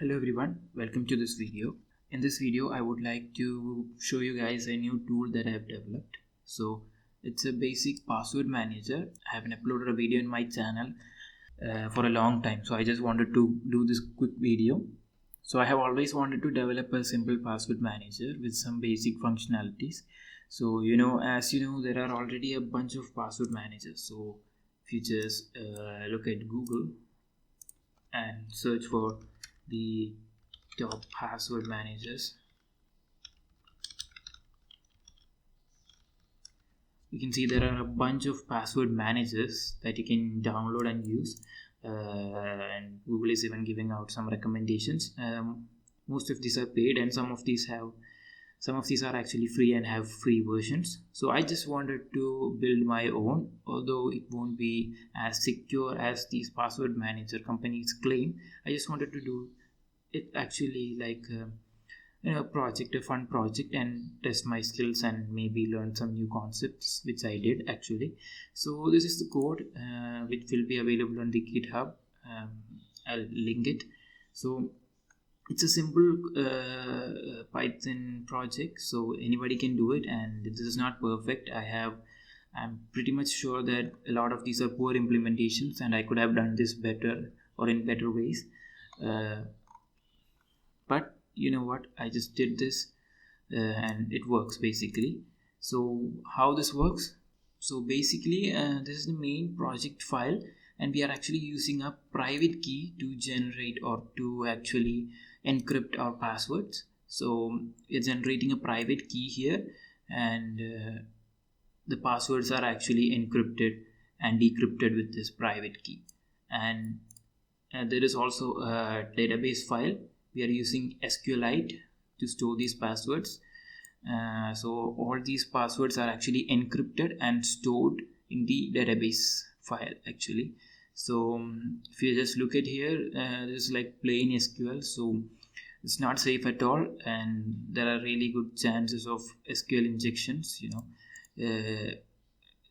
Hello everyone, welcome to this video. In this video I would like to show you guys a new tool that I have developed. So it's a basic password manager. I haven't uploaded a video in my channel for a long time, so I just wanted to do this quick video. So I have always wanted to develop a simple password manager with some basic functionalities. So as you know, there are already a bunch of password managers. So if you just look at Google and search for the top password managers, you can see there are a bunch of password managers that you can download and use, and Google is even giving out some recommendations. Most of these are paid, and some of these are actually free and have free versions. So I just wanted to build my own, although it won't be as secure as these password manager companies claim. I just wanted to do it actually like a fun project, and test my skills and maybe learn some new concepts, which I did actually. So this is the code which will be available on the GitHub. I'll link it. So it's a simple Python project, so anybody can do it, and this is not perfect. I'm pretty much sure that a lot of these are poor implementations, and I could have done this better or in better ways. But you know what, I just did this, and it works basically. So how this works? So basically, this is the main project file, and we are actually using a private key to generate or to actually encrypt our passwords. So we're generating a private key here, and the passwords are actually encrypted and decrypted with this private key. And there is also a database file. We are using SQLite to store these passwords. So all these passwords are actually encrypted and stored in the database file actually. So if you just look at here, this is like plain SQL, so it's not safe at all, and there are really good chances of SQL injections. This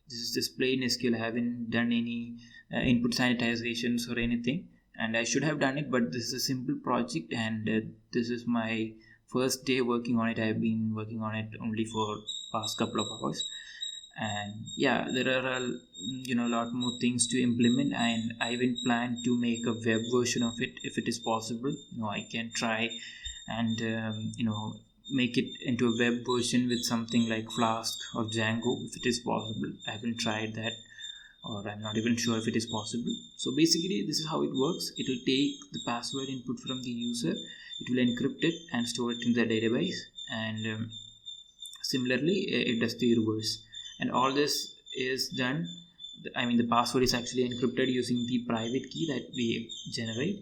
is just plain SQL. I haven't done any input sanitizations or anything, and I should have done it, but this is a simple project, and this is my first day working on it. I've been working on it only for past couple of hours, and yeah, there are a lot more things to implement, and I even plan to make a web version of it if it is possible. I can try and make it into a web version with something like Flask or Django if it is possible. I haven't tried that, or I'm not even sure if it is possible. So basically this is how it works. It will take the password input from the user, it will encrypt it and store it in the database, and similarly it does the reverse. And all this is done, the password is actually encrypted using the private key that we generate.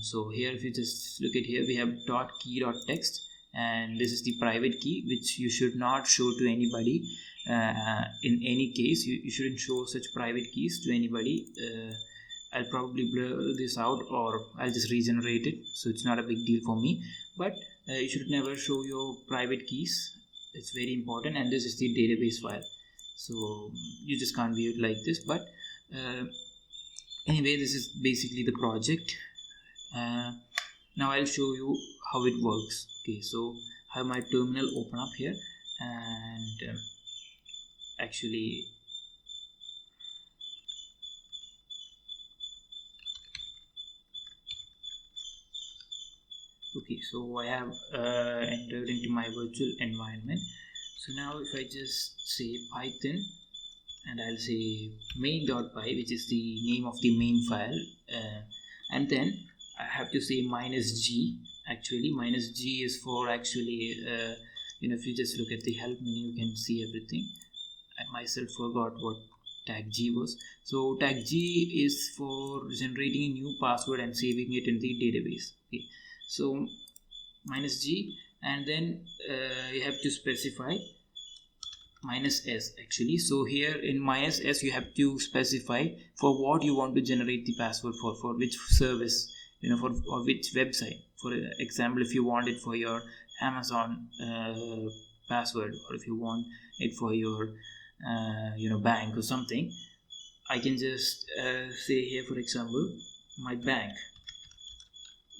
So here, if you just look at here, we have .key.text, and this is the private key which you should not show to anybody. In any case, you shouldn't show such private keys to anybody. I'll probably blur this out, or I'll just regenerate it, so it's not a big deal for me. But you should never show your private keys. It's very important, and this is the database file, so you just can't view it like this. But anyway, this is basically the project. Now I'll show you how it works. Okay, so I have my terminal open up here, and actually okay, so I have entered into my virtual environment. So now if I just say Python, and I'll say main.py, which is the name of the main file, and then I have to say -g. Actually, -g is for actually if you just look at the help menu, you can see everything. I myself forgot what tag g was. So tag g is for generating a new password and saving it in the database. Okay, so -g, and then you have to specify -s actually. So here in -s you have to specify for what you want to generate the password for which service, for or which website. For example, if you want it for your Amazon password, or if you want it for your bank or something, I can just say here, for example, my bank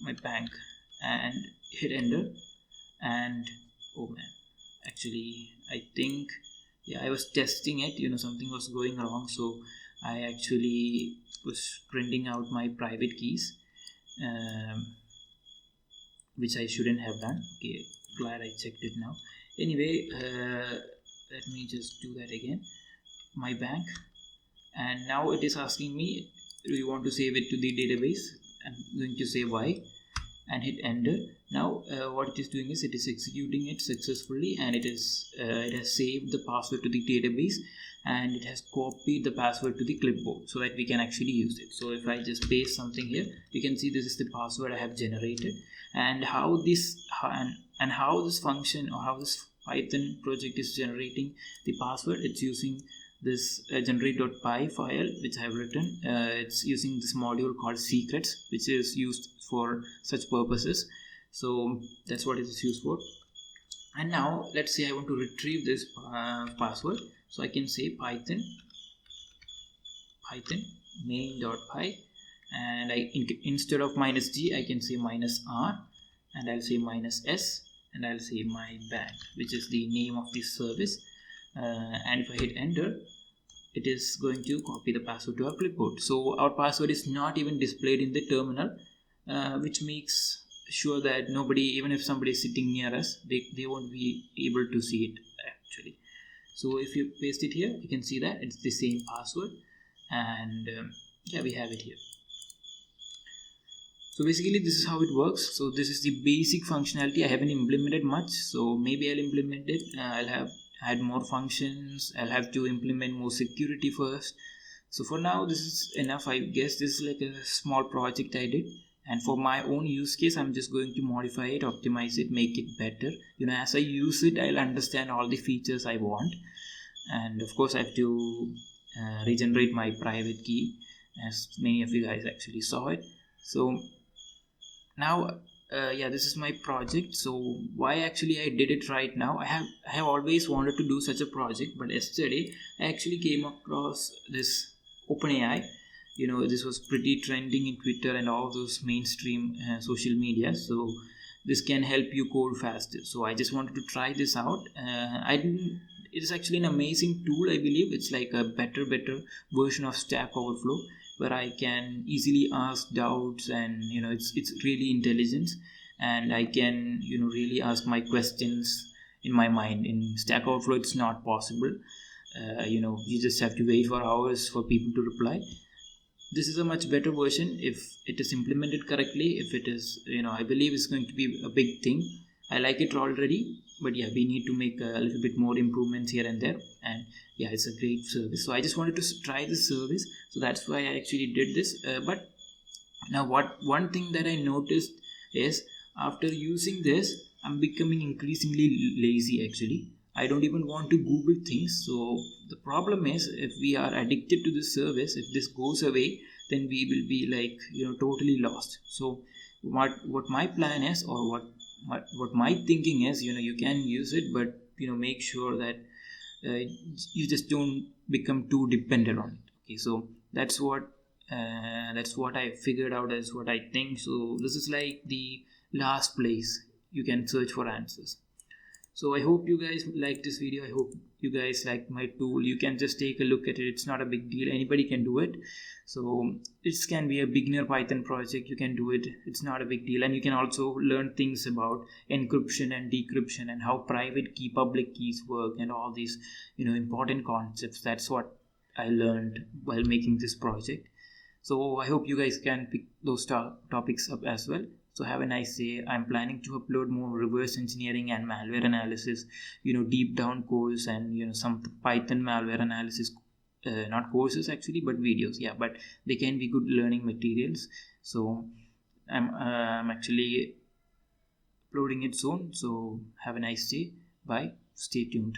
my bank and hit enter. And oh man, actually I think, yeah, I was testing it, something was going wrong, so I actually was printing out my private keys, um, which I shouldn't have done. Okay, glad I checked it now. Anyway, let me just do that again. My bank, and now it is asking me, do you want to save it to the database? I'm going to say Y and hit enter. Now what it is doing is it is executing it successfully, and it has saved the password to the database, and it has copied the password to the clipboard so that we can actually use it. So if I just paste something here, you can see this is the password I have generated. And how this function, or how this Python project is generating the password, it's using this generate.py file which I have written. It's using this module called secrets, which is used for such purposes. So that's what it is used for. And now let's say I want to retrieve this password, so I can say python main.py, and instead of -g I can say -r, and I'll say -s, and I'll say my bank, which is the name of this service. And if I hit enter, it is going to copy the password to our clipboard. So our password is not even displayed in the terminal, which makes sure that nobody, even if somebody is sitting near us, they won't be able to see it actually. So if you paste it here, you can see that it's the same password, and yeah, we have it here. So basically this is how it works. So this is the basic functionality. I haven't implemented much, so maybe I'll implement it. I'll add more functions. I'll have to implement more security first. So for now this is enough. I guess this is like a small project I did, and for my own use case I'm just going to modify it, optimize it, make it better. As I use it, I'll understand all the features I want. And of course I have to regenerate my private key, as many of you guys actually saw it. So now yeah, this is my project. So why actually I did it right now, I have always wanted to do such a project, but yesterday I actually came across this OpenAI. This was pretty trending in Twitter and all those mainstream social media. So this can help you code faster, so I just wanted to try this out. It is actually an amazing tool. I believe it's like a better version of Stack Overflow, where I can easily ask doubts, and it's really intelligent, and I can really ask my questions in my mind. In Stack Overflow it's not possible. You just have to wait for hours for people to reply. This is a much better version if it is implemented correctly. If it is, I believe it's going to be a big thing. I like it already, but yeah, we need to make a little bit more improvements here and there. And yeah, it's a great service, so I just wanted to try this service, so that's why I actually did this. But now one thing that I noticed is, after using this, I'm becoming increasingly lazy actually. I don't even want to Google things. So the problem is, if we are addicted to this service, if this goes away, then we will be like totally lost. So what my plan is, or what my thinking is, you can use it, but make sure that you just don't become too dependent on it. Okay, so that's what I figured out, as what I think. So this is like the last place you can search for answers. So I hope you guys like this video. I hope you guys like my tool. You can just take a look at it. It's not a big deal. Anybody can do it. So this can be a beginner Python project. You can do it. It's not a big deal. And you can also learn things about encryption and decryption, and how private key, public keys work, and all these important concepts. That's what I learned while making this project. So I hope you guys can pick those topics up as well. So have a nice day. I'm planning to upload more reverse engineering and malware analysis, deep down course, and some Python malware analysis, not courses actually, but videos. Yeah, but they can be good learning materials. So I'm actually uploading it soon. So have a nice day. Bye. Stay tuned.